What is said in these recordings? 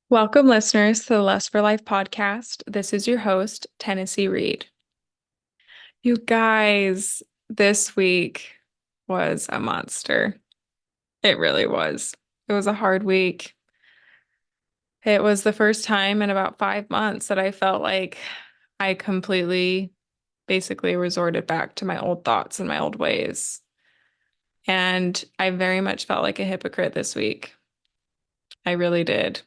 Welcome, listeners, to the Lust for Life podcast. This is your host, Tennessee Reed. You guys, this week was a monster. It really was. It was a hard week. It was the first time in about 5 months that I felt like I completely, basically resorted back to my old thoughts and my old ways. And I very much felt like a hypocrite this week. I really did.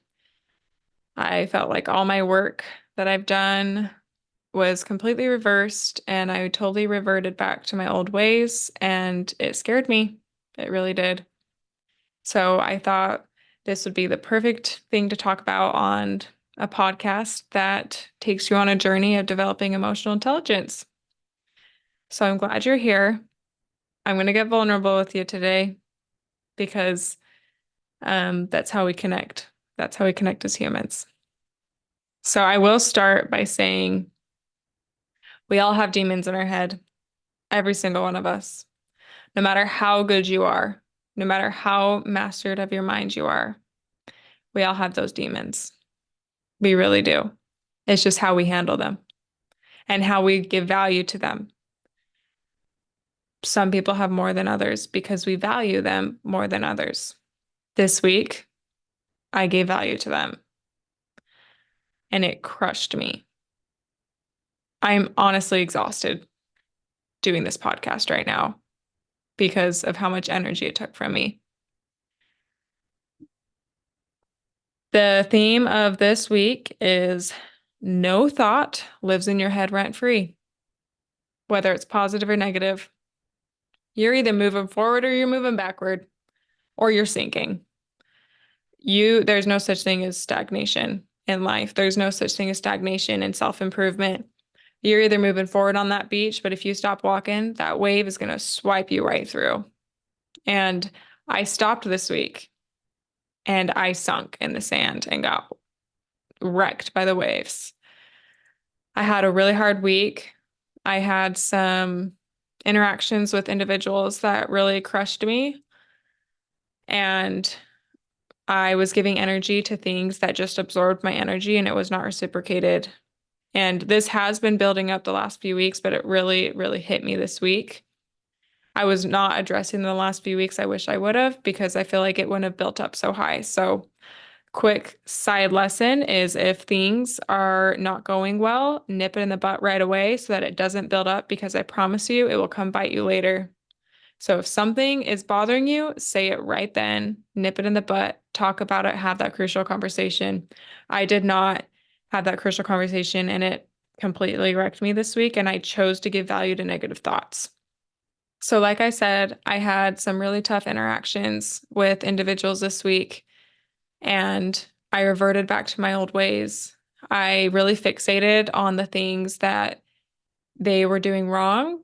I felt like all my work that I've done was completely reversed and I totally reverted back to my old ways and it scared me. It really did. So I thought this would be the perfect thing to talk about on a podcast that takes you on a journey of developing emotional intelligence. So I'm glad you're here. I'm going to get vulnerable with you today because that's how we connect. That's how we connect as humans. So I will start by saying we all have demons in our head, every single one of us. No matter how good you are, no matter how mastered of your mind you are, we all have those demons. We really do. It's just how we handle them and how we give value to them. Some people have more than others because we value them more than others. This week, I gave value to them and it crushed me. I'm honestly exhausted doing this podcast right now because of how much energy it took from me. The theme of this week is no thought lives in your head rent free, whether it's positive or negative. You're either moving forward or you're moving backward or you're sinking. There's no such thing as stagnation in life. There's no such thing as stagnation in self-improvement. You're either moving forward on that beach, but if you stop walking, that wave is going to swipe you right through. And I stopped this week and I sunk in the sand and got wrecked by the waves. I had a really hard week. I had some interactions with individuals that really crushed me. And I was giving energy to things that just absorbed my energy and it was not reciprocated. And this has been building up the last few weeks, but it really, really hit me this week. I was not addressing the last few weeks. I wish I would have because I feel like it wouldn't have built up so high. So quick side lesson is if things are not going well, nip it in the butt right away so that it doesn't build up because I promise you it will come bite you later. So if something is bothering you, say it right then, nip it in the butt, talk about it, have that crucial conversation. I did not have that crucial conversation and it completely wrecked me this week and I chose to give value to negative thoughts. So like I said, I had some really tough interactions with individuals this week and I reverted back to my old ways. I really fixated on the things that they were doing wrong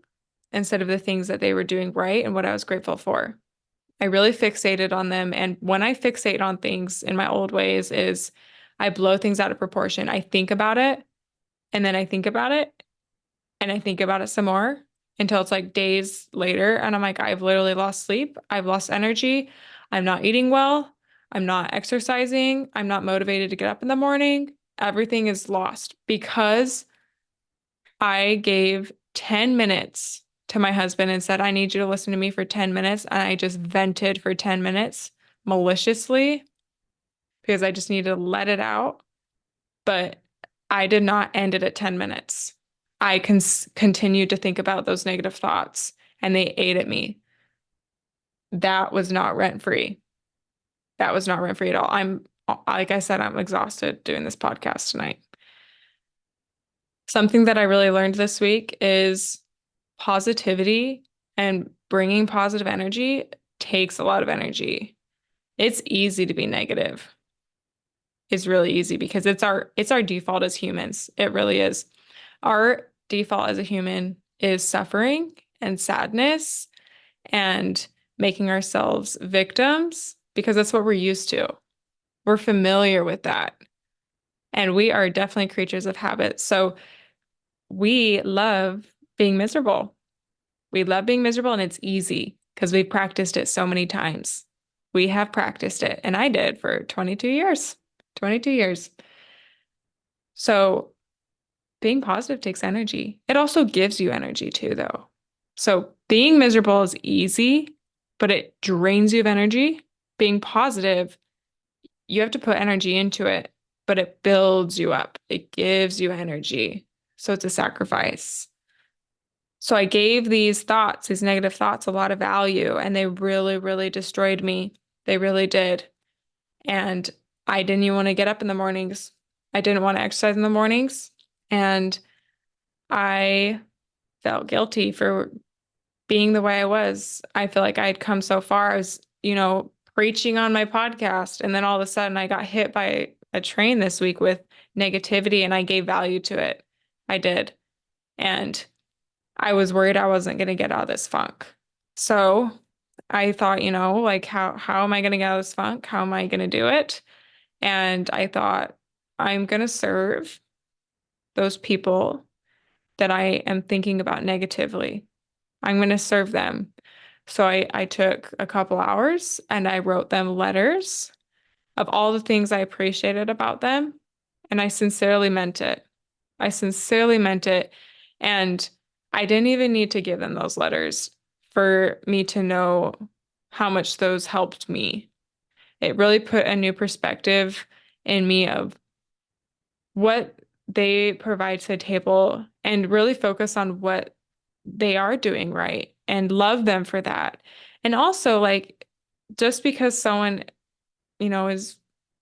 instead of the things that they were doing right and what I was grateful for. I really fixated on them. And when I fixate on things in my old ways is I blow things out of proportion. I think about it and then I think about it and I think about it some more until it's like days later. And I'm like, I've literally lost sleep. I've lost energy. I'm not eating well. I'm not exercising. I'm not motivated to get up in the morning. Everything is lost because I gave 10 minutes to my husband and said, I need you to listen to me for 10 minutes. And I just vented for 10 minutes maliciously because I just needed to let it out. But I did not end it at 10 minutes. I continued to think about those negative thoughts and they ate at me. That was not rent free. That was not rent free at all. Like I said, I'm exhausted doing this podcast tonight. Something that I really learned this week is positivity and bringing positive energy takes a lot of energy. It's easy to be negative. It's really easy because it's our default as humans. It really is. Our default as a human is suffering and sadness and making ourselves victims because that's what we're used to. We're familiar with that. And we are definitely creatures of habit. So we love being miserable. We love being miserable and it's easy because we've practiced it so many times. We have practiced it, and I did for 22 years. 22 years. So being positive takes energy. It also gives you energy too, though. So being miserable is easy, but it drains you of energy. Being positive, you have to put energy into it, but it builds you up. It gives you energy. So it's a sacrifice. So I gave these thoughts, these negative thoughts, a lot of value, and they really, really destroyed me. They really did. And I didn't even want to get up in the mornings. I didn't want to exercise in the mornings. And I felt guilty for being the way I was. I feel like I had come so far. I was, preaching on my podcast, and then all of a sudden I got hit by a train this week with negativity, and I gave value to it. I did. And I was worried I wasn't going to get out of this funk. So I thought, like how am I going to get out of this funk? How am I going to do it? And I thought, I'm going to serve those people that I am thinking about negatively. I'm going to serve them. So I took a couple hours and I wrote them letters of all the things I appreciated about them. And I sincerely meant it. I sincerely meant it. And I didn't even need to give them those letters for me to know how much those helped me. It really put a new perspective in me of what they provide to the table and really focus on what they are doing right and love them for that. And also, like, just because someone, is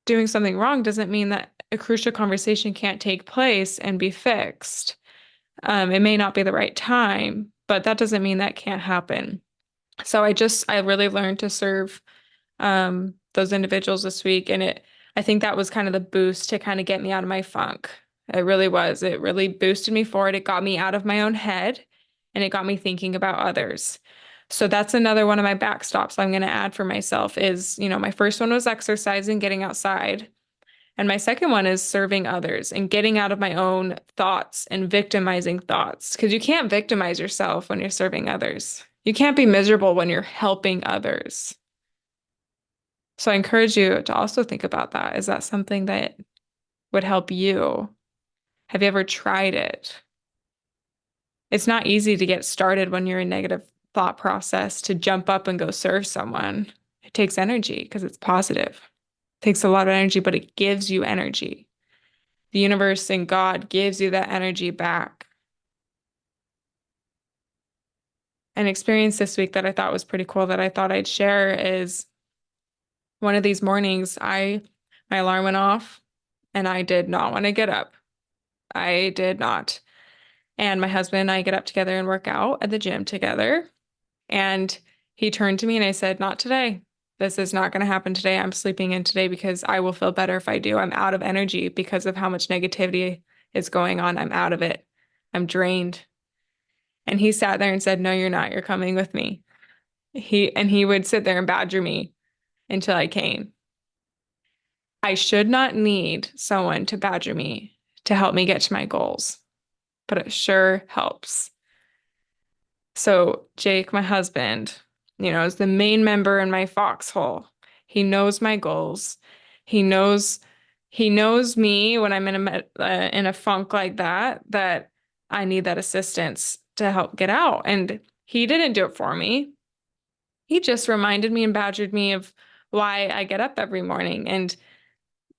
doing something wrong doesn't mean that a crucial conversation can't take place and be fixed. It may not be the right time, but that doesn't mean that can't happen. So I really learned to serve those individuals this week. And I think that was kind of the boost to kind of get me out of my funk. It really was. It really boosted me forward. It got me out of my own head and it got me thinking about others. So that's another one of my backstops I'm going to add for myself is, my first one was exercising, getting outside. And my second one is serving others and getting out of my own thoughts and victimizing thoughts. Because you can't victimize yourself when you're serving others. You can't be miserable when you're helping others. So I encourage you to also think about that. Is that something that would help you? Have you ever tried it? It's not easy to get started when you're in negative thought process to jump up and go serve someone. It takes energy because it's positive. It takes a lot of energy, but it gives you energy. The universe and God gives you that energy back. An experience this week that I thought was pretty cool that I thought I'd share is one of these mornings, my alarm went off and I did not want to get up. I did not. And my husband and I get up together and work out at the gym together. And he turned to me and I said, "Not today. This is not going to happen today. I'm sleeping in today because I will feel better if I do. I'm out of energy because of how much negativity is going on. I'm out of it. I'm drained." And he sat there and said, "No, you're not. You're coming with me." He would sit there and badger me until I came. I should not need someone to badger me to help me get to my goals, but it sure helps. So Jake, my husband, is the main member in my foxhole. He knows my goals. He knows he knows me when I'm in a funk like that I need that assistance to help get out. And he didn't do it for me. He just reminded me and badgered me of why I get up every morning. And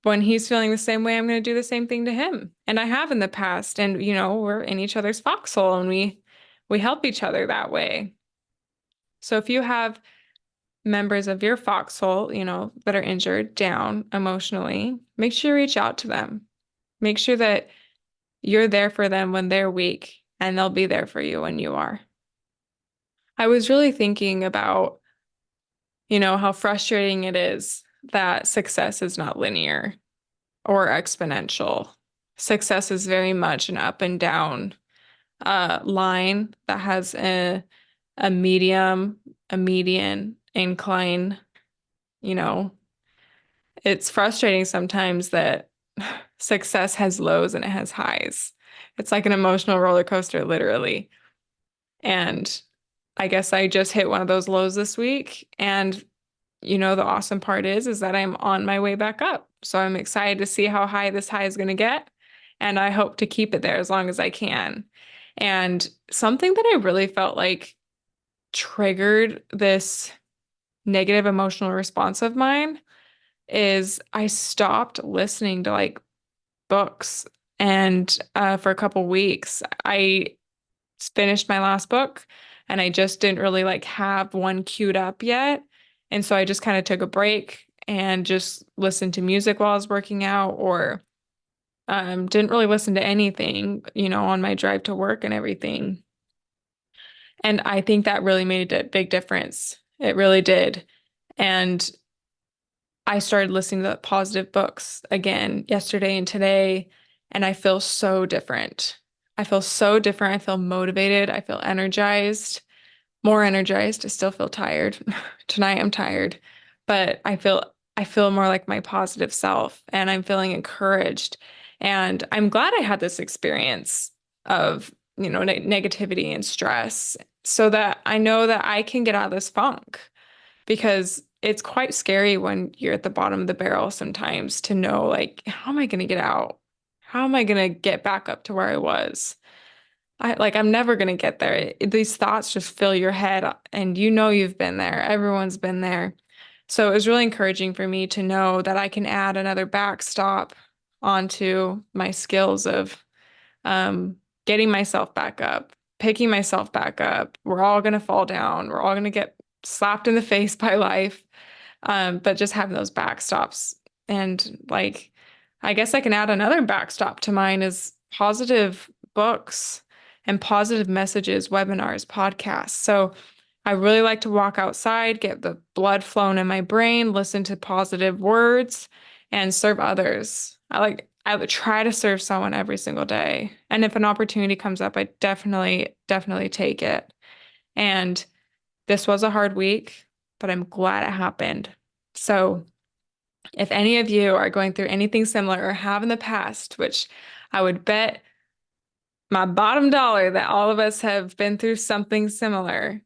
when he's feeling the same way, I'm going to do the same thing to him. And I have in the past. And, we're in each other's foxhole and we help each other that way. So if you have members of your foxhole, that are injured, down emotionally, make sure you reach out to them. Make sure that you're there for them when they're weak and they'll be there for you when you are. I was really thinking about, how frustrating it is that success is not linear or exponential. Success is very much an up and down line that has a medium, a median incline. You know, it's frustrating sometimes that success has lows and it has highs. It's like an emotional roller coaster, literally. And I guess I just hit one of those lows this week. And the awesome part is that I'm on my way back up. So I'm excited to see how high this high is going to get. And I hope to keep it there as long as I can. And something that I really felt like triggered this negative emotional response of mine is I stopped listening to like books. And for a couple weeks, I finished my last book and I just didn't really like have one queued up yet. And so I just kind of took a break and just listened to music while I was working out or didn't really listen to anything, on my drive to work and everything. And I think that really made a big difference. It really did. And I started listening to positive books again yesterday and today, and I feel so different. I feel so different. I feel motivated. I feel energized, more energized. I still feel tired. Tonight I'm tired, but I feel more like my positive self and I'm feeling encouraged. And I'm glad I had this experience of, negativity and stress so that I know that I can get out of this funk because it's quite scary when you're at the bottom of the barrel sometimes to know, like, how am I going to get out? How am I going to get back up to where I was? I'm never going to get there. These thoughts just fill your head and you've been there. Everyone's been there. So it was really encouraging for me to know that I can add another backstop onto my skills of um, getting myself back up, picking myself back up. We're all going to fall down. We're all going to get slapped in the face by life. But just having those backstops and like, I guess I can add another backstop to mine is positive books and positive messages, webinars, podcasts. So I really like to walk outside, get the blood flowing in my brain, listen to positive words, and serve others. I would try to serve someone every single day. And if an opportunity comes up, I definitely, definitely take it. And this was a hard week, but I'm glad it happened. So if any of you are going through anything similar or have in the past, which I would bet my bottom dollar that all of us have been through something similar,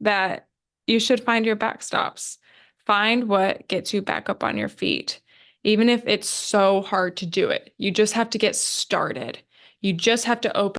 that you should find your backstops. Find what gets you back up on your feet. Even if it's so hard to do it, you just have to get started. You just have to open